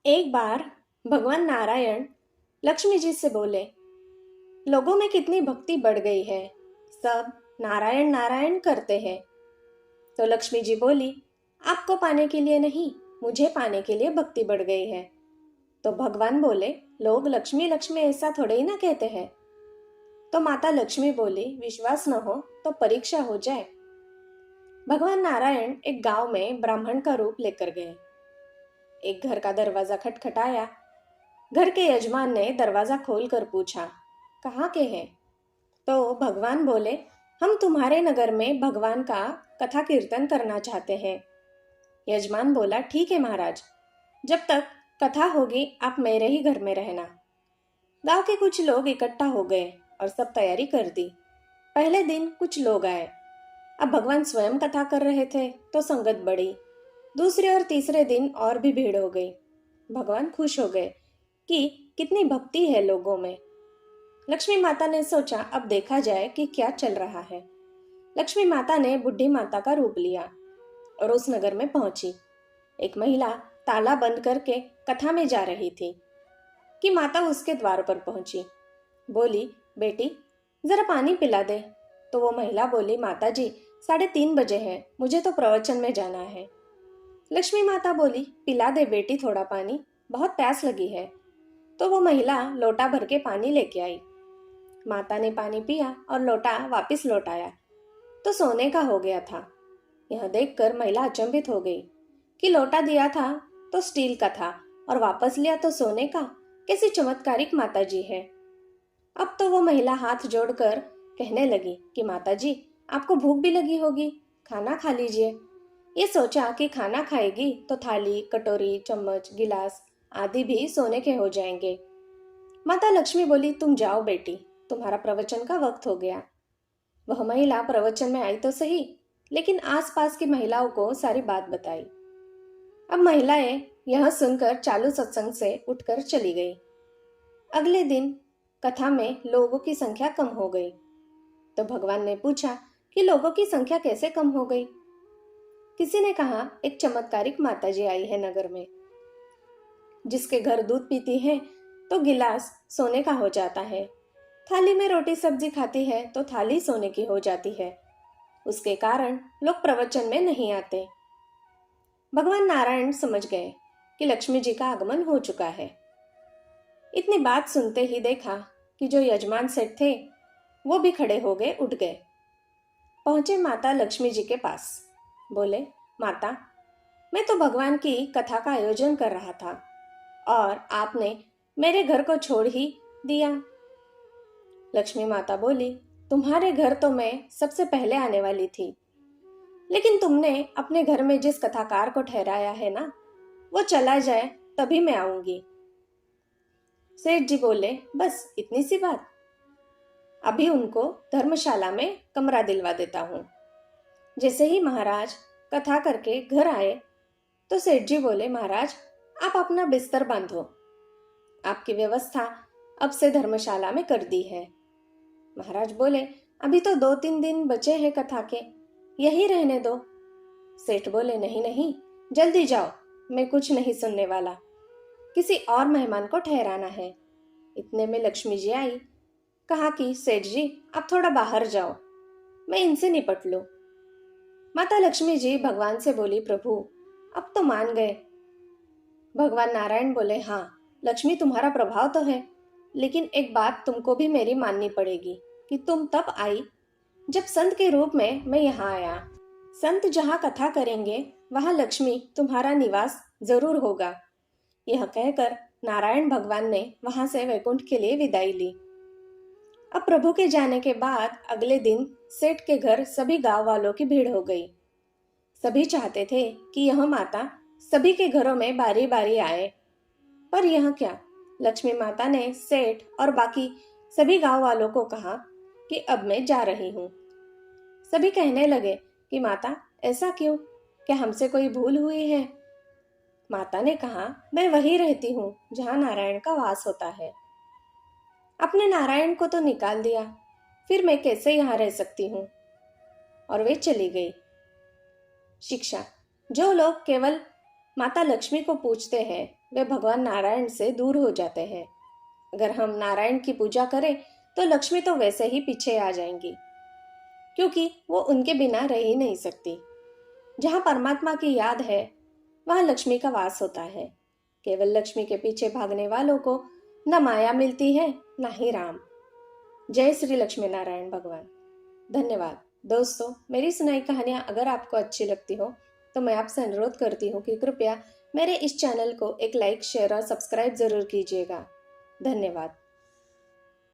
एक बार भगवान नारायण लक्ष्मी जी से बोले, लोगों में कितनी भक्ति बढ़ गई है। सब नारायण नारायण करते हैं। तो लक्ष्मी जी बोली, आपको पाने के लिए नहीं, मुझे पाने के लिए भक्ति बढ़ गई है। तो भगवान बोले, लोग लक्ष्मी लक्ष्मी ऐसा थोड़े ही ना कहते हैं। तो माता लक्ष्मी बोली, विश्वास न हो तो परीक्षा हो जाए। भगवान नारायण एक गांव में ब्राह्मण का रूप लेकर गए। एक घर का दरवाजा खटखटाया। घर के यजमान ने दरवाजा खोलकर पूछा, कहाँ के हैं? तो भगवान बोले, हम तुम्हारे नगर में भगवान का कथा कीर्तन करना चाहते हैं। यजमान बोला, ठीक है महाराज, जब तक कथा होगी आप मेरे ही घर में रहना। गांव के कुछ लोग इकट्ठा हो गए और सब तैयारी कर दी। पहले दिन कुछ लोग आए। अब भगवान स्वयं कथा कर रहे थे तो संगत बढ़ी। दूसरे और तीसरे दिन और भी भीड़ हो गई। भगवान खुश हो गए कि कितनी भक्ति है लोगों में। लक्ष्मी माता ने सोचा, अब देखा जाए कि क्या चल रहा है। लक्ष्मी माता ने बुढ़ी माता का रूप लिया और उस नगर में पहुंची। एक महिला ताला बंद करके कथा में जा रही थी कि माता उसके द्वार पर पहुंची। बोली, बेटी जरा पानी पिला दे। तो वो महिला बोली, माता जी 3:30 बजे है, मुझे तो प्रवचन में जाना है। लक्ष्मी माता बोली, पिला दे बेटी थोड़ा पानी, बहुत प्यास लगी है। तो वो महिला लोटा भर के पानी लेके आई। माता ने पानी पिया और लोटा वापस लौटाया तो सोने का हो गया था। यह देखकर महिला अचंभित हो गई कि लोटा दिया था तो स्टील का था और वापस लिया तो सोने का। कैसी चमत्कारिक माता जी है। अब तो वो महिला हाथ जोड़कर कहने लगी कि माता जी आपको भूख भी लगी होगी, खाना खा लीजिए। ये सोचा कि खाना खाएगी तो थाली, कटोरी, चम्मच, गिलास आदि भी सोने के हो जाएंगे। माता लक्ष्मी बोली, तुम जाओ बेटी, तुम्हारा प्रवचन का वक्त हो गया। वह महिला प्रवचन में आई तो सही, लेकिन आसपास की महिलाओं को सारी बात बताई। अब महिलाएं यह सुनकर चालू सत्संग से उठकर चली गई। अगले दिन कथा में लोगों की संख्या कम हो गई। तो भगवान ने पूछा कि लोगों की संख्या कैसे कम हो गई। किसी ने कहा, एक चमत्कारिक माताजी आई है नगर में, जिसके घर दूध पीती है तो गिलास सोने का हो जाता है, थाली में रोटी सब्जी खाती है तो थाली सोने की हो जाती है। उसके कारण लोग प्रवचन में नहीं आते। भगवान नारायण समझ गए कि लक्ष्मी जी का आगमन हो चुका है। इतनी बात सुनते ही देखा कि जो यजमान सेठ थे वो भी खड़े हो गए, उठ गए। पहुंचे माता लक्ष्मी जी के पास। बोले, माता मैं तो भगवान की कथा का आयोजन कर रहा था और आपने मेरे घर को छोड़ ही दिया। लक्ष्मी माता बोली, तुम्हारे घर तो मैं सबसे पहले आने वाली थी, लेकिन तुमने अपने घर में जिस कथाकार को ठहराया है ना, वो चला जाए तभी मैं आऊंगी। सेठ जी बोले, बस इतनी सी बात, अभी उनको धर्मशाला में कमरा दिलवा देता हूँ। जैसे ही महाराज कथा करके घर आए तो सेठ जी बोले, महाराज आप अपना बिस्तर बांधो, आपकी व्यवस्था अब से धर्मशाला में कर दी है। महाराज बोले, अभी तो 2-3 दिन बचे हैं कथा के, यही रहने दो। सेठ बोले, नहीं नहीं, जल्दी जाओ, मैं कुछ नहीं सुनने वाला, किसी और मेहमान को ठहराना है। इतने में लक्ष्मी जी आई। कहा कि सेठ जी आप थोड़ा बाहर जाओ, मैं इनसे निपट लूं। माता लक्ष्मी जी भगवान से बोली, प्रभु अब तो मान गए। भगवान नारायण बोले, हाँ लक्ष्मी तुम्हारा प्रभाव तो है, लेकिन एक बात तुमको भी मेरी माननी पड़ेगी कि तुम तब आई जब संत के रूप में मैं यहाँ आया। संत जहाँ कथा करेंगे वहाँ लक्ष्मी तुम्हारा निवास जरूर होगा। यह कहकर नारायण भगवान ने वहां से वैकुंठ के लिए विदाई ली। अब प्रभु के जाने के बाद अगले दिन सेठ के घर सभी गांव वालों की भीड़ हो गई। सभी चाहते थे कि यह माता सभी के घरों में बारी बारी आए, पर यह क्या, लक्ष्मी माता ने सेठ और बाकी सभी गांव वालों को कहा कि अब मैं जा रही हूँ। सभी कहने लगे कि माता ऐसा क्यों, क्या हमसे कोई भूल हुई है? माता ने कहा, मैं वही रहती हूँ जहाँ नारायण का वास होता है। अपने नारायण को तो निकाल दिया, फिर मैं कैसे यहाँ रह सकती हूँ? और वे चली गई। शिक्षा, जो लोग केवल माता लक्ष्मी को पूजते हैं वे भगवान नारायण से दूर हो जाते हैं। अगर हम नारायण की पूजा करें तो लक्ष्मी तो वैसे ही पीछे आ जाएंगी, क्योंकि वो उनके बिना रह ही नहीं सकती। जहाँ परमात्मा की याद है वहाँ लक्ष्मी का वास होता है। केवल लक्ष्मी के पीछे भागने वालों को न माया मिलती है न ही राम। जय श्री लक्ष्मी नारायण भगवान। धन्यवाद दोस्तों। मेरी सुनाई कहानियाँ अगर आपको अच्छी लगती हो तो मैं आपसे अनुरोध करती हूँ कि कृपया मेरे इस चैनल को एक लाइक, शेयर और सब्सक्राइब जरूर कीजिएगा। धन्यवाद।